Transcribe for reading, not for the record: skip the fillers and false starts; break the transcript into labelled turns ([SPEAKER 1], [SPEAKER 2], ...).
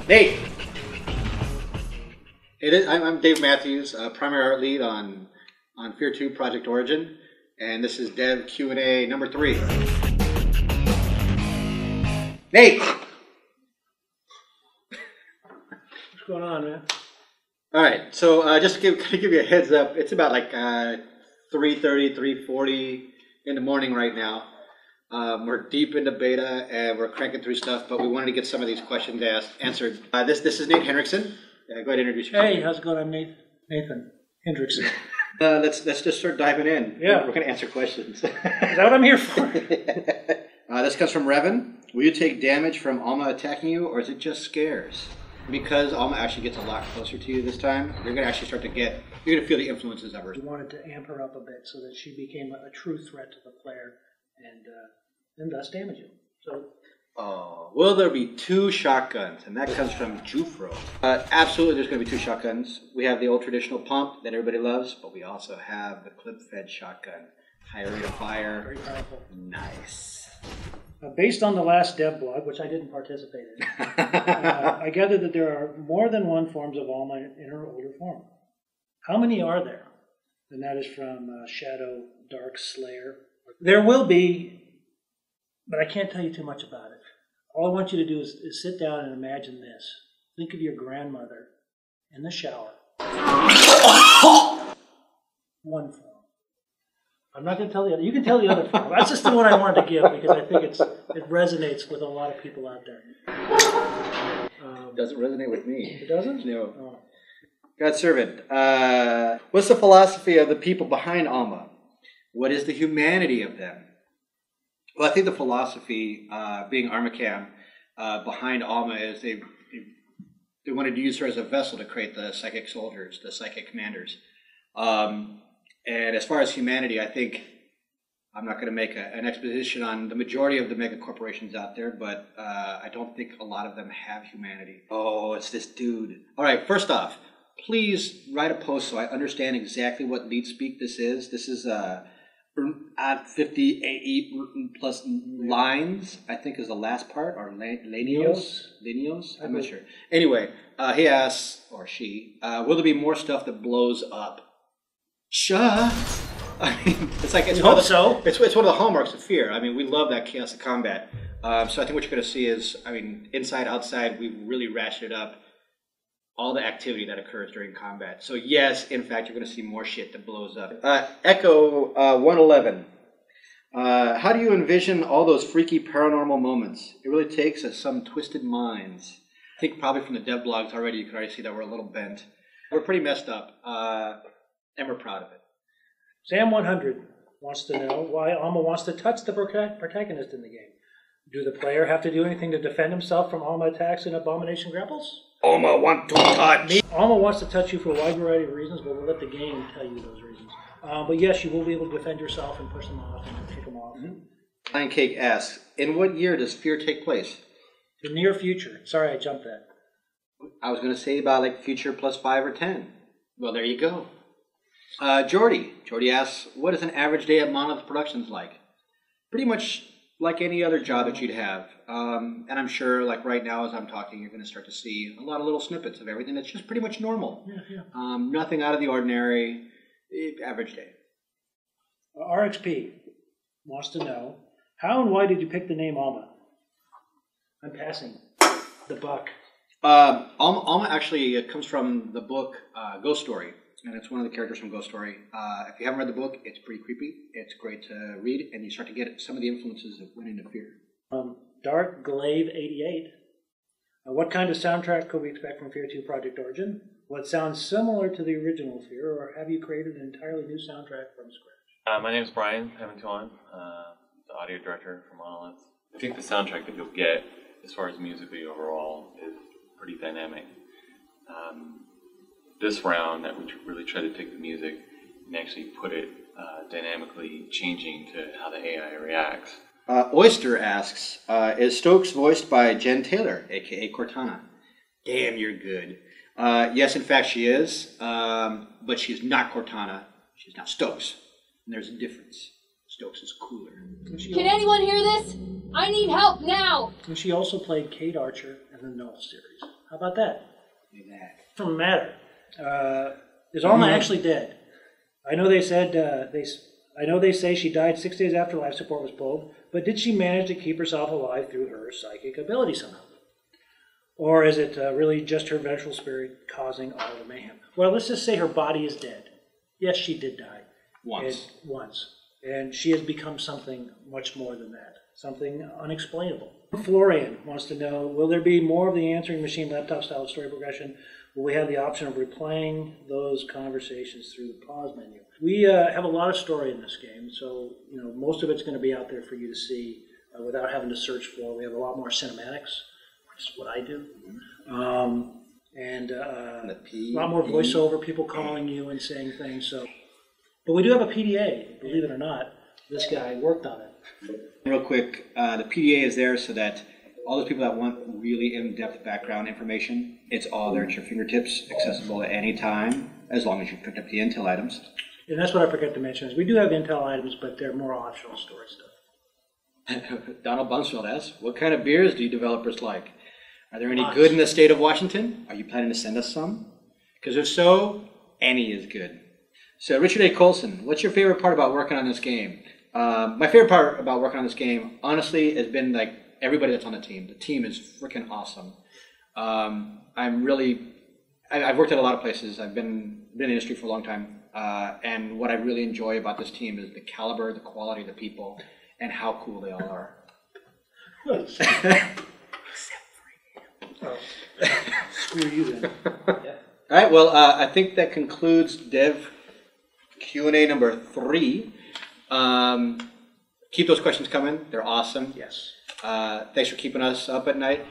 [SPEAKER 1] Nate! I'm Dave Matthews, primary art lead on F.E.A.R 2 Project Origin, and this is Dev Q&A number 3. Nate!
[SPEAKER 2] What's going on, man?
[SPEAKER 1] Alright, so just to give you a heads up, it's about like 3:30, 3:40 in the morning right now. We're deep into beta and we're cranking through stuff, but we wanted to get some of these questions answered. This is Nate Henriksen. Go ahead and introduce yourself.
[SPEAKER 2] Hey, how's it going? I'm Nathan Hendrickson.
[SPEAKER 1] Let's just start diving in.
[SPEAKER 2] Yeah.
[SPEAKER 1] We're going to answer questions.
[SPEAKER 2] Is that what I'm here for?
[SPEAKER 1] This comes from Revan. Will you take damage from Alma attacking you, or is it just scares? Because Alma actually gets a lot closer to you this time, you're going to actually start to you're going to feel the influences of her.
[SPEAKER 2] We wanted to amp her up a bit so that she became a true threat to the player and thus damage you. So.
[SPEAKER 1] Oh, will there be 2 shotguns? And that comes from Jufro. Absolutely, there's going to be 2 shotguns. We have the old traditional pump that everybody loves, but we also have the clip-fed shotgun. Higher rate of fire.
[SPEAKER 2] Very powerful.
[SPEAKER 1] Nice.
[SPEAKER 2] Based on the last dev blog, which I didn't participate in, I gather that there are more than one forms of Alma in her older form. How many are there? And that is from Shadow Dark Slayer. There will be, but I can't tell you too much about it. All I want you to do is sit down and imagine this. Think of your grandmother in the shower. One form. I'm not going to tell the other. You can tell the other form. That's just the one I wanted to give because I think it resonates with a lot of people out there.
[SPEAKER 1] It doesn't resonate with me.
[SPEAKER 2] It doesn't?
[SPEAKER 1] No.
[SPEAKER 2] Oh.
[SPEAKER 1] God's servant. What's the philosophy of the people behind Alma? What is the humanity of them? Well, I think the philosophy, being Armacam, behind Alma is they wanted to use her as a vessel to create the psychic soldiers, the psychic commanders. And as far as humanity, I think I'm not going to make an exposition on the majority of the mega corporations out there, but I don't think a lot of them have humanity. Oh, it's this dude. All right, first off, please write a post so I understand exactly what lead speak this is. This is at 58 plus lines, I think is the last part, or Lenios? I'm not sure. Anyway, he asks, or she, will there be more stuff that blows up? Sure. I mean, it's one of the hallmarks of F.E.A.R. I mean, we love that chaos of combat. So I think what you're going to see is, I mean, inside, outside, we've really ratcheted up all the activity that occurs during combat. So yes, in fact, you're going to see more shit that blows up. Echo 111. How do you envision all those freaky paranormal moments? It really takes some twisted minds. I think probably from the dev blogs already, you can already see that we're a little bent. We're pretty messed up, and we're proud of it.
[SPEAKER 2] Sam100 wants to know why Alma wants to touch the protagonist in the game. Do the player have to do anything to defend himself from Alma attacks and abomination grapples?
[SPEAKER 1] Alma want to touch.
[SPEAKER 2] Alma wants to touch you for a wide variety of reasons, but we'll let the game tell you those reasons. But yes, you will be able to defend yourself and push them off and kick them off.
[SPEAKER 1] Lion Cake asks, in what year does F.E.A.R take place?
[SPEAKER 2] The near future. Sorry, I jumped that.
[SPEAKER 1] I was going to say about like future plus 5 or 10. Well, there you go. Jordy asks, what is an average day at Monolith Productions like? Pretty much like any other job that you'd have. And I'm sure, like right now as I'm talking, you're going to start to see a lot of little snippets of everything that's just pretty much normal.
[SPEAKER 2] Yeah.
[SPEAKER 1] Nothing out of the ordinary, average day.
[SPEAKER 2] RXP wants to know, how and why did you pick the name Alma? I'm passing the buck.
[SPEAKER 1] Alma actually comes from the book Ghost Story. And it's one of the characters from Ghost Story. If you haven't read the book, it's pretty creepy. It's great to read, and you start to get some of the influences that went into F.E.A.R.
[SPEAKER 2] Dark Glaive 88. What kind of soundtrack could we expect from F.E.A.R 2 Project Origin? What sounds similar to the original F.E.A.R, or have you created an entirely new soundtrack from scratch?
[SPEAKER 3] My name is Brian Pamantuan, the audio director for Monolith. I think the soundtrack that you'll get, as far as musically overall, is pretty dynamic. This round, that we really try to take the music and actually put it dynamically changing to how the AI reacts.
[SPEAKER 1] Oyster asks, is Stokes voiced by Jen Taylor, a.k.a. Cortana? Damn, you're good. Yes, in fact, she is, but she's not Cortana. She's not Stokes. And there's a difference. Stokes is cooler.
[SPEAKER 4] Can anyone hear this? I need help now!
[SPEAKER 2] And she also played Kate Archer in the Null series. How about that?
[SPEAKER 1] Look at that.
[SPEAKER 2] Doesn't matter. Is Alma actually dead? I know they said I know they say she died 6 days after life support was pulled, but did she manage to keep herself alive through her psychic ability somehow? Or is it really just her vengeful spirit causing all the mayhem? Well, let's just say her body is dead. Yes, she did die. Once. And she has become something much more than that. Something unexplainable. Florian wants to know, will there be more of the answering machine laptop style story progression? Will we have the option of replaying those conversations through the pause menu? We have a lot of story in this game, so most of it's going to be out there for you to see without having to search for. We have a lot more cinematics, which is what I do. And a lot more voiceover, people calling you and saying things. So, but we do have a PDA, believe it or not. This guy worked on it.
[SPEAKER 1] Real quick, the PDA is there so that all those people that want really in-depth background information, it's all there at your fingertips, accessible at any time, as long as you picked up the Intel items.
[SPEAKER 2] And that's what I forgot to mention, is we do have Intel items, but they're more optional story stuff.
[SPEAKER 1] Donald Bunsfeld asks, what kind of beers do you developers like? Are there any good in the state of Washington? Are you planning to send us some? Because if so, any is good. So Richard A. Colson, what's your favorite part about working on this game? My favorite part about working on this game, honestly, has been like everybody that's on the team. The team is freaking awesome. I've worked at a lot of places. I've been in the industry for a long time. And what I really enjoy about this team is the caliber, the quality of the people, and how cool they all are.
[SPEAKER 2] Screw you then.
[SPEAKER 1] Yeah. All right, well, I think that concludes Dev Q&A number 3. Keep those questions coming. They're awesome.
[SPEAKER 2] Yes.
[SPEAKER 1] Thanks for keeping us up at night.